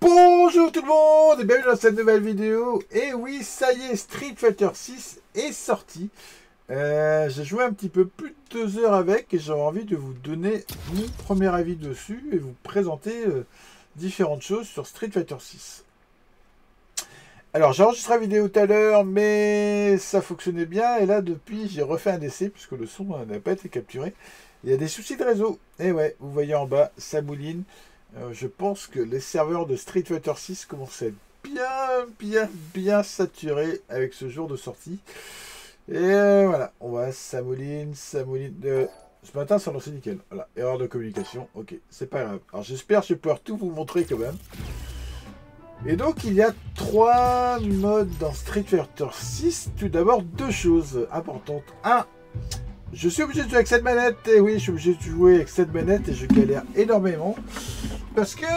Bonjour tout le monde et bienvenue dans cette nouvelle vidéo. Et oui, ça y est, Street Fighter 6 est sorti. J'ai joué un petit peu plus de 2 heures avec et j'avais envie de vous donner mon premier avis dessus et vous présenter différentes choses sur Street Fighter 6. Alors j'ai enregistré la vidéo tout à l'heure mais ça fonctionnait bien et là depuis j'ai refait un essai puisque le son n'a pas été capturé. Il y a des soucis de réseau. Et ouais, vous voyez en bas, ça mouline. Je pense que les serveurs de Street Fighter 6 commencent à être bien saturés avec ce jour de sortie. Et voilà, on va ça mouline. Ce matin, ça lancé nickel. Voilà, erreur de communication. Ok, c'est pas grave. Alors j'espère que je vais pouvoir tout vous montrer quand même. Et donc il y a 3 modes dans Street Fighter 6. Tout d'abord, 2 choses importantes. 1. Je suis obligé de jouer avec cette manette, et oui, je suis obligé de jouer avec cette manette et je galère énormément. Parce que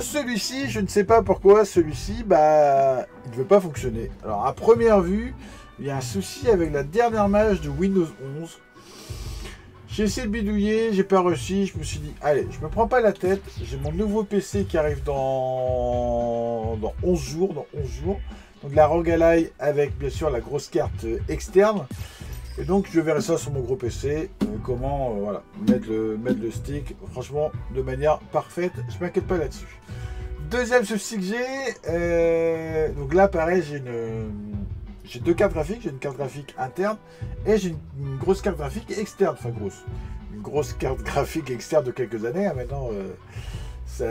celui-ci, je ne sais pas pourquoi, celui-ci, bah, il ne veut pas fonctionner. Alors, à première vue, il y a un souci avec la dernière mage de Windows 11. J'ai essayé de bidouiller, j'ai pas réussi, je me suis dit, allez, je me prends pas la tête, j'ai mon nouveau PC qui arrive dans 11 jours, Donc la ROG Ally avec, bien sûr, la grosse carte externe. Et donc je verrai ça sur mon gros PC, comment voilà, mettre le stick, franchement, de manière parfaite, je m'inquiète pas là-dessus. Deuxième souci que j'ai, donc là pareil, j'ai 2 cartes graphiques, j'ai une carte graphique interne et j'ai une grosse carte graphique externe, enfin grosse. Une grosse carte graphique externe de quelques années, hein, maintenant ça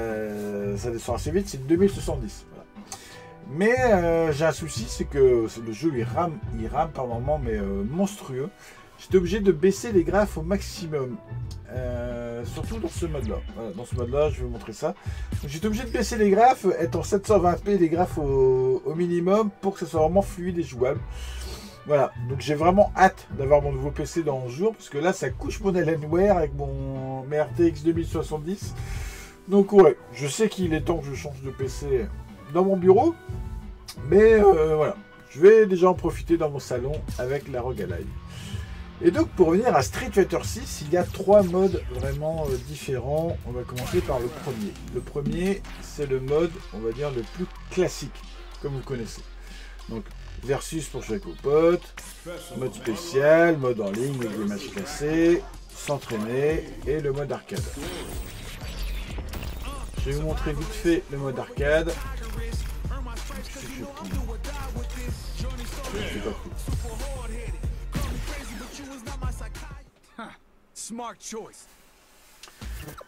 descend assez vite, c'est une 2070. Voilà. Mais j'ai un souci, c'est que le jeu il rame par moments, mais monstrueux. J'étais obligé de baisser les graphes au maximum, surtout dans ce mode-là. Voilà, dans ce mode-là, je vais vous montrer ça. J'étais obligé de baisser les graphes, être en 720p, les graphes au minimum, pour que ça soit vraiment fluide et jouable. Voilà, donc j'ai vraiment hâte d'avoir mon nouveau PC dans 11 jours, parce que là, ça couche mon Alienware avec mes RTX 2070. Donc ouais, je sais qu'il est temps que je change de PC dans mon bureau, mais voilà, je vais déjà en profiter dans mon salon avec la ROG Ally. Et donc pour revenir à Street Fighter 6, il y a 3 modes vraiment différents. On va commencer par le premier. Le premier, c'est le mode, on va dire, le plus classique, comme vous connaissez. Donc versus pour jouer avec vos potes, mode spécial, mode en ligne avec des matchs classés, s'entraîner et le mode arcade. Je vais vous montrer vite fait le mode arcade.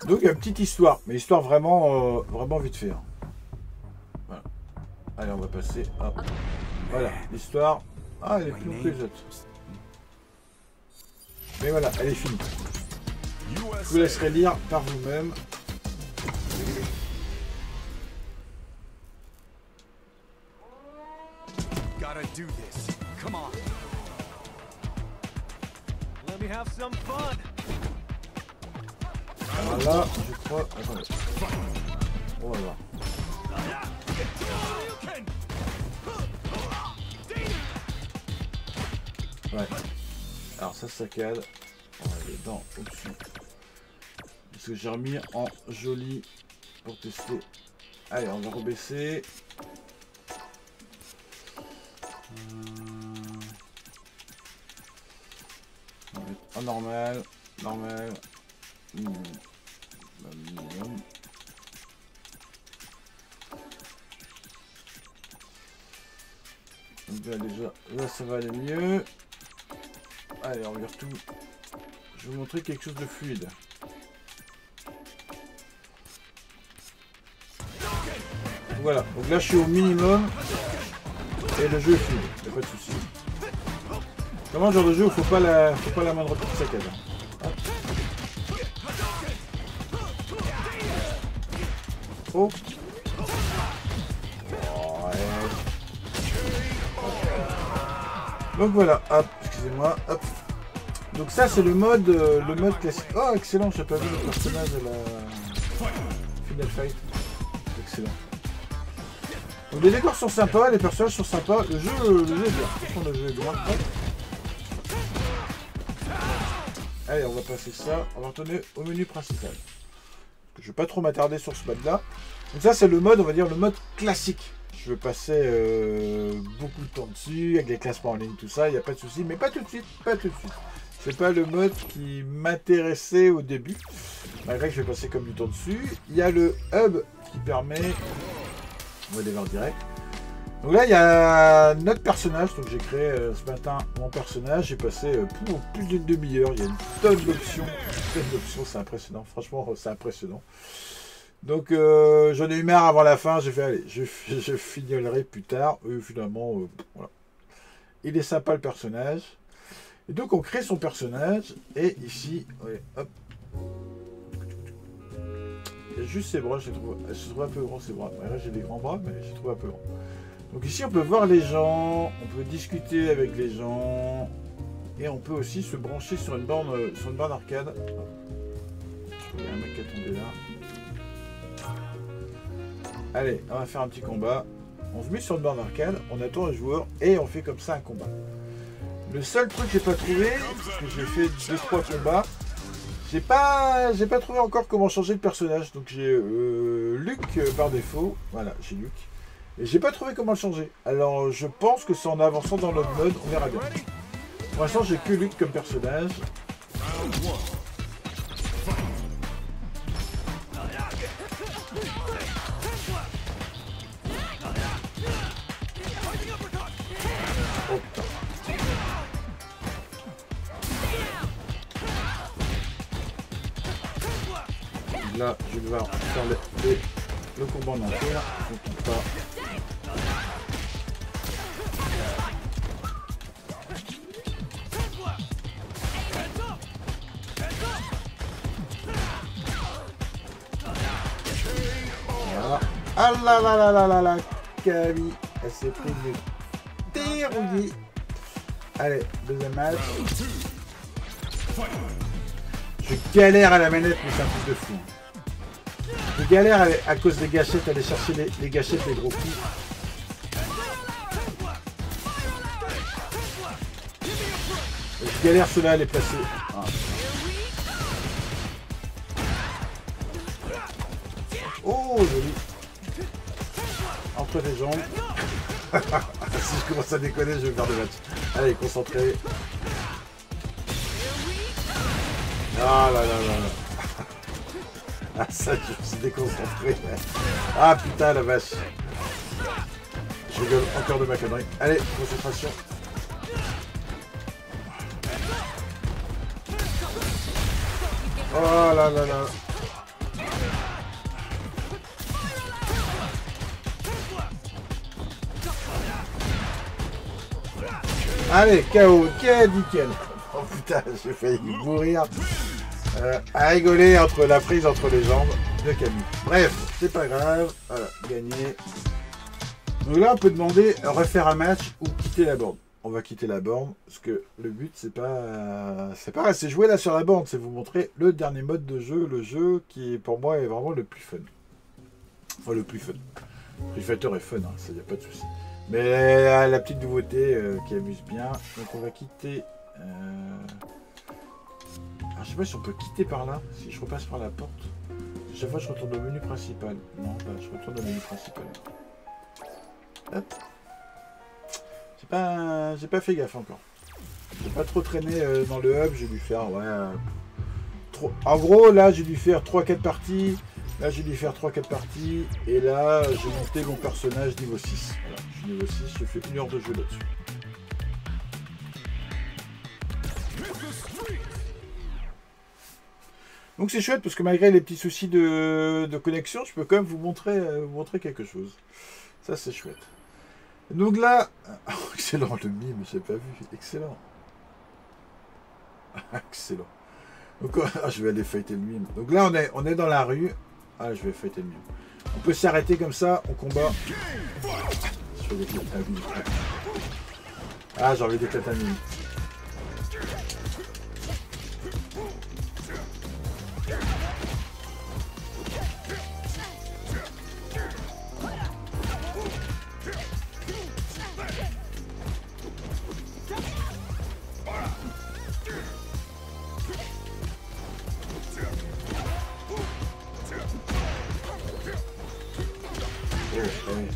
Donc il y a une petite histoire, mais histoire vraiment, vraiment vite fait. Hein. Voilà. Allez, on va passer. Hop. Voilà, l'histoire. Ah, elle est plus longue que les autres. Mais voilà, elle est finie. Je vous laisserai lire par vous-même. Gotta do this. Come on. Let me have some fun. Alors là, je crois. Attendez. On va voir. Ouais. Alors ça saccade. On va aller dans option. Parce que j'ai remis en joli pour tester. Allez, on va rebaisser. En normal, minimum. Donc là déjà, là ça va aller mieux. Allez, on vire tout. Je vais vous montrer quelque chose de fluide. Voilà, donc là je suis au minimum et le jeu est fluide, il n'y a pas de souci. Comment genre de jeu où faut pas la moindre petite saccade. Oh. Ouais. Donc voilà, hop, excusez-moi, hop. Donc ça c'est le mode classique. Oh excellent, j'ai pas vu le personnage de la Final Fight. Excellent. Donc les décors sont sympas, les personnages sont sympas, le jeu est bien. Franchement, le jeu est bien. Hop. Allez, on va passer ça. On va retourner au menu principal. Je vais pas trop m'attarder sur ce mode-là. Donc ça, c'est le mode, on va dire, le mode classique. Je vais passer beaucoup de temps dessus, avec les classements en ligne, tout ça, il n'y a pas de souci. Mais pas tout de suite, pas tout de suite. C'est pas le mode qui m'intéressait au début. Malgré que je vais passer comme du temps dessus. Il y a le hub qui permet... On va démarrer direct. Donc là, il y a notre personnage. Donc j'ai créé ce matin mon personnage. J'ai passé pour plus d'une demi-heure. Il y a une tonne d'options. C'est impressionnant. Franchement, c'est impressionnant. Donc j'en ai eu marre avant la fin. J'ai fait, allez, je finirai plus tard. Finalement, voilà. Il est sympa le personnage. Et donc on crée son personnage. Et ici, ouais, hop. Il y a juste ses bras, je trouve un peu grand ses bras. Là j'ai des grands bras, mais je trouve un peu grand. Donc ici on peut voir les gens, on peut discuter avec les gens, et on peut aussi se brancher sur une borne arcade. Il y a un mec qui est tombé là. Allez, on va faire un petit combat. On se met sur une borne arcade, on attend un joueur, et on fait comme ça un combat. Le seul truc que j'ai pas trouvé, parce que j'ai fait 2-3 combats, j'ai pas trouvé encore comment changer le personnage. Donc j'ai Luc par défaut. Voilà, j'ai Luc. Et j'ai pas trouvé comment le changer. Alors je pense que c'est en avançant dans l'autre mode, on verra bien. Pour l'instant j'ai que Luc comme personnage. Oh putain. Là, je vais devoir faire le combat en enfer. Je ne tombe pas. Voilà. Ah là là là là là là, Camille, elle s'est pris une dérouillée. Allez, deuxième match. Je galère à la manette, mais c'est un truc de fou. Je galère à cause des gâchettes, aller chercher les gâchettes, les gros coups. Je galère ceux-là à les placer. Ah. Oh, joli. Entre les jambes. Si je commence à déconner, je vais faire des matchs. Allez, concentré. Ah là là là là. Ah ça, je me suis déconcentré. Ah putain la vache. Je rigole encore de ma connerie. Allez, concentration. Oh là là là. Allez, KO, nickel. Oh putain, j'ai failli mourir. À rigoler la prise entre les jambes de Camille. Bref, c'est pas grave. Voilà, gagné. Donc là, on peut demander refaire un match ou quitter la borne. On va quitter la borne parce que le but, c'est pas rester jouer là sur la borne, c'est vous montrer le dernier mode de jeu, le jeu qui pour moi est vraiment le plus fun. Enfin, le plus fun. Street Fighter est fun, hein, ça y a pas de souci. Mais la petite nouveauté qui amuse bien. Donc on va quitter. Alors, je sais pas si on peut quitter par là, si je repasse par la porte. Chaque fois je retourne au menu principal. Non, bah, je retourne au menu principal. Hop. J'ai pas fait gaffe encore. J'ai pas trop traîné dans le hub, j'ai dû faire en gros là j'ai dû faire 3-4 parties. Là j'ai dû faire 3-4 parties. Et là j'ai monté mon personnage niveau 6. Voilà, je suis niveau 6, j'ai fait 1 heure de jeu là-dessus. Donc c'est chouette parce que malgré les petits soucis de connexion, je peux quand même vous montrer quelque chose. Ça c'est chouette. Donc là, oh, excellent le mime, j'ai pas vu, excellent. Excellent. Donc je vais aller fighter le mime. Donc là on est dans la rue. Ah je vais fighter le mime. On peut s'arrêter comme ça, on combat. Je fais des mime. Ah j'ai envie d'éclater un mime. Allez.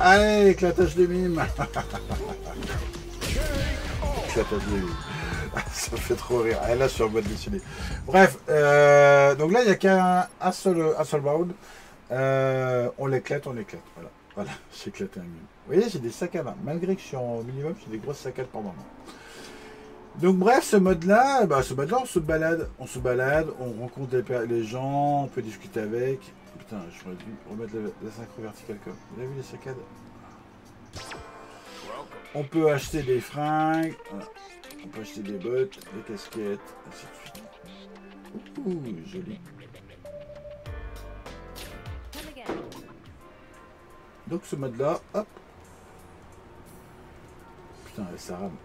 Allez, éclatage de mime. Éclatage de mime. Ça me fait trop rire. Et là, je suis en mode décidé. Bref, donc là, il n'y a qu'un seul round. On l'éclate. Voilà, voilà, j'ai éclaté un mime. Vous voyez, j'ai des saccades. Hein. Malgré que je suis en minimum, j'ai des grosses saccades par moment. Donc bref, ce mode-là, on se balade, on rencontre les gens, on peut discuter avec. Putain, j'aurais dû remettre la synchro verticale comme. Vous avez vu les saccades? On peut acheter des fringues, voilà. On peut acheter des bottes, des casquettes, ainsi de suite. Ouh, joli. Donc ce mode-là, hop. Putain, là ça rame.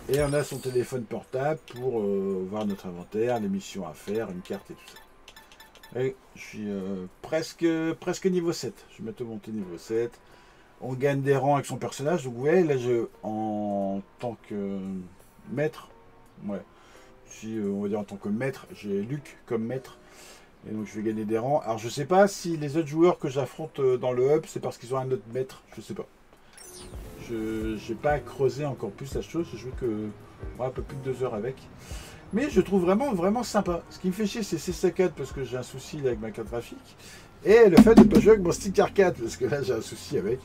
Et on a son téléphone portable pour voir notre inventaire, les missions à faire, une carte et tout ça. Et je suis presque niveau 7. Je vais bientôt monter niveau 7. On gagne des rangs avec son personnage. Donc ouais, là en tant que maître, ouais. Si on va dire en tant que maître, j'ai Luc comme maître. Et donc je vais gagner des rangs. Alors je sais pas si les autres joueurs que j'affronte dans le hub, c'est parce qu'ils ont un autre maître. Je sais pas. Je n'ai pas creusé encore plus la chose. Je joue que un peu plus de 2 heures avec. Mais je trouve vraiment sympa. Ce qui me fait chier, c'est ces saccades parce que j'ai un souci avec ma carte graphique. Et le fait de ne pas jouer avec mon stick arcade parce que là j'ai un souci avec.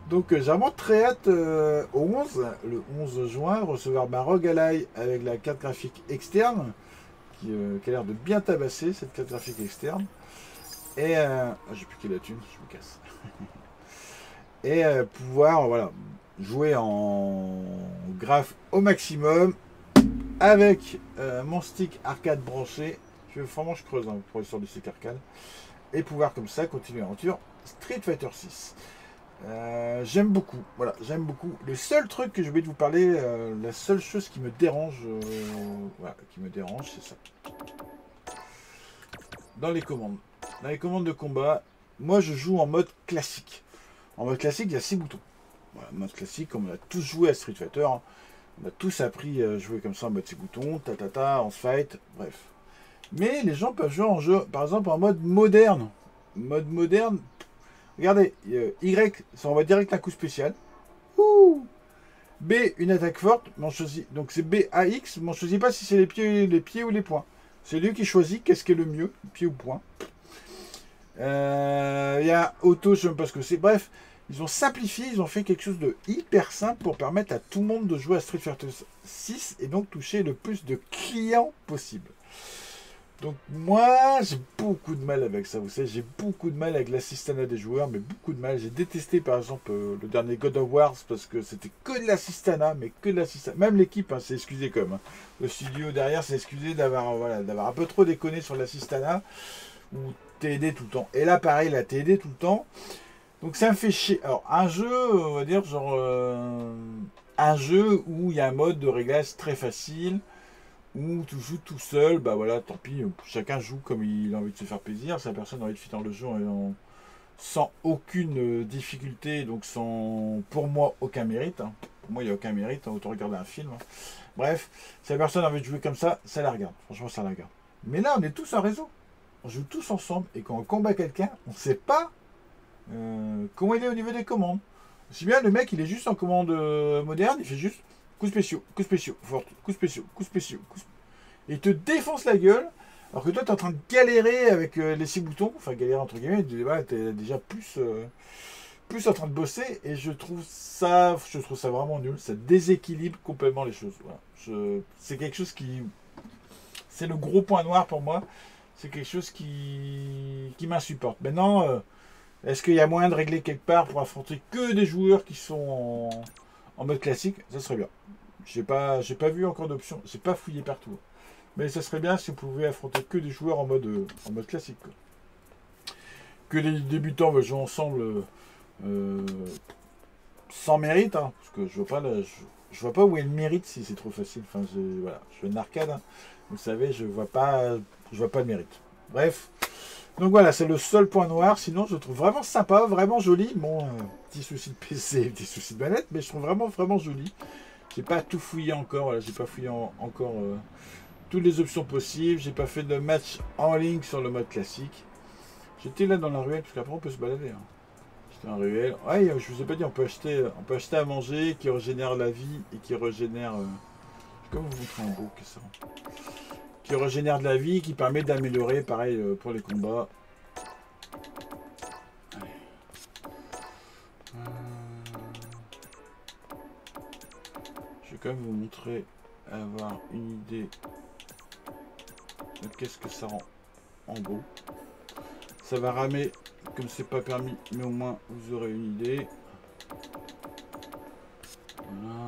Donc j'ai vraiment très hâte le 11 juin, recevoir ma Rogue Ally avec la carte graphique externe. Qui a l'air de bien tabasser cette carte graphique externe. Et j'ai piqué la thune, je me casse. Et pouvoir voilà, jouer en graphe au maximum avec mon stick arcade branché. Vraiment je creuse hein, pour l'histoire du stick arcade. Et pouvoir comme ça continuer l'aventure Street Fighter 6. J'aime beaucoup, voilà, j'aime beaucoup. Le seul truc que j'ai oublié de vous parler, la seule chose qui me dérange, voilà, c'est ça. Dans les commandes de combat, moi je joue en mode classique. En mode classique, il y a 6 boutons. Voilà, mode classique, comme on a tous joué à Street Fighter, hein. On a tous appris à jouer comme ça en mode 6 boutons, on se fight, bref. Mais les gens peuvent jouer en jeu, par exemple en mode moderne. Mode moderne, regardez, Y, ça envoie direct un coup spécial. Ouh. B, une attaque forte, mais on choisit. Donc c'est B, A, X, mais on ne choisit pas si c'est les pieds ou les poings. C'est lui qui choisit qu'est-ce qui est le mieux, pied ou poing. Il y a auto, je ne sais même pas ce que c'est. Bref, ils ont simplifié, ils ont fait quelque chose de hyper simple pour permettre à tout le monde de jouer à Street Fighter 6 et donc toucher le plus de clients possible. Donc moi, j'ai beaucoup de mal avec ça, vous savez, j'ai beaucoup de mal avec l'assistanat des joueurs, mais beaucoup de mal. J'ai détesté par exemple le dernier God of War parce que c'était que de l'assistanat, mais que de l'assistanat. Même l'équipe hein, s'est excusée comme. Hein. Le studio derrière s'est excusé d'avoir un peu trop déconné sur l'assistanat ou t'es aidé tout le temps. Et là pareil, là t'es aidé tout le temps. Donc ça me fait chier. Alors un jeu, on va dire genre un jeu où il y a un mode de réglage très facile. Ou tu joues tout seul, bah voilà, tant pis, chacun joue comme il a envie de se faire plaisir, si la personne a envie de finir le jeu sans aucune difficulté, donc sans, pour moi, aucun mérite. Hein. Pour moi, il n'y a aucun mérite, hein, autant regarder un film. Hein. Bref, si la personne a envie de jouer comme ça la regarde, franchement, ça la regarde. Mais là, on est tous en réseau, on joue tous ensemble, et quand on combat quelqu'un, on ne sait pas comment il est au niveau des commandes. Si bien le mec, il est juste en commande moderne, il fait juste coups spéciaux, forte, coups spéciaux. Et il te défonce la gueule, alors que toi, tu es en train de galérer avec les 6 boutons, enfin galérer entre guillemets, tu es déjà plus en train de bosser, et je trouve ça vraiment nul, ça déséquilibre complètement les choses. Voilà. C'est quelque chose qui... C'est le gros point noir pour moi, c'est quelque chose qui m'insupporte. Maintenant, est-ce qu'il y a moyen de régler quelque part pour affronter que des joueurs qui sont en mode classique? Ça serait bien. J'ai pas vu encore d'option. J'ai pas fouillé partout. Mais ça serait bien si vous pouvez affronter que des joueurs en mode classique. Quoi. Que les débutants veulent jouer ensemble sans mérite. Hein, parce que je vois pas où est le mérite si c'est trop facile. Enfin, voilà, je fais une arcade. Hein, vous savez, je vois pas le mérite. Bref. Donc voilà, c'est le seul point noir. Sinon, je trouve vraiment sympa, vraiment joli. Bon, petit souci de PC, petit souci de manette, mais je trouve vraiment joli. J'ai pas tout fouillé encore. Voilà, j'ai pas fouillé encore toutes les options possibles. J'ai pas fait de match en ligne sur le mode classique. J'étais là dans la ruelle, parce qu'après on peut se balader. Hein. J'étais en ruelle. Ouais, je vous ai pas dit, on peut acheter à manger qui régénère la vie et qui régénère... je vais vous montrer en gros que ça. Qui régénère de la vie, qui permet d'améliorer, pareil pour les combats. Je vais quand même vous montrer, avoir une idée de qu'est-ce que ça rend en beau. Ça va ramer comme c'est pas permis, mais au moins vous aurez une idée. Voilà.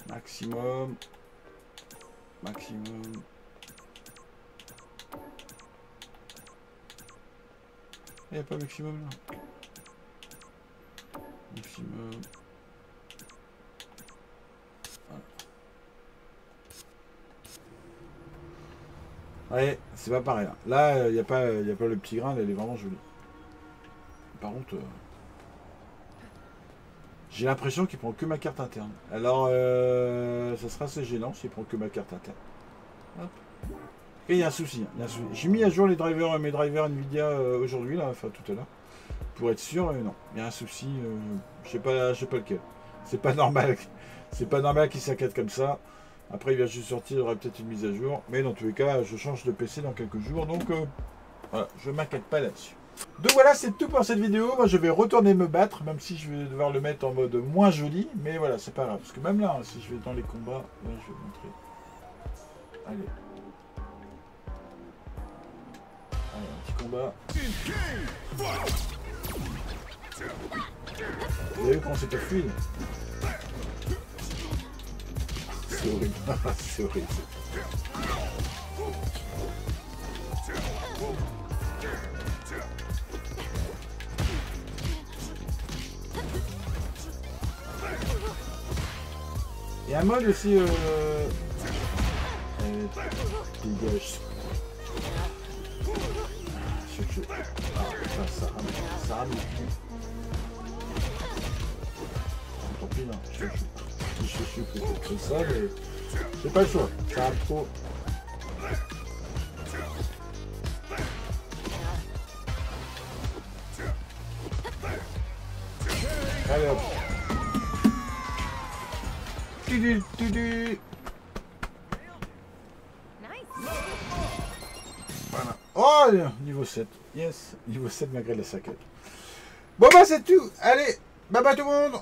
Maximum. Maximum. Il n'y a pas maximum là. Maximum. Voilà. Ouais, c'est pas pareil. Là, il n'y a pas le petit grain, elle est vraiment jolie. Par contre, j'ai l'impression qu'il prend que ma carte interne. Alors, ça sera assez gênant s'il prend que ma carte interne. Hop. Et il y a un souci. J'ai mis à jour mes drivers Nvidia aujourd'hui, là, enfin tout à l'heure, pour être sûr. Non, il y a un souci. Je sais pas lequel. C'est pas normal. C'est pas normal qu'il s'inquiète comme ça. Après, il va juste sortir, il y aura peut-être une mise à jour. Mais dans tous les cas, je change de PC dans quelques jours. Donc, voilà, je ne m'inquiète pas là-dessus. Donc voilà, c'est tout pour cette vidéo. Moi, je vais retourner me battre, même si je vais devoir le mettre en mode moins joli. Mais voilà, c'est pas grave. Parce que même là, si je vais dans les combats, là, je vais vous montrer. Allez. Allez, un petit combat. Vous avez vu comment c'est pas fluide? C'est horrible. C'est horrible. Il y a un mode aussi dégage. Ça rame. Tant pis, non. Je suis peut-être comme ça, mais c'est pas le choix. Ça rame trop. Allez hop. Voilà. Oh, niveau 7. Yes, niveau 7 malgré la saccade. Bon bah c'est tout. Allez, bye bye tout le monde.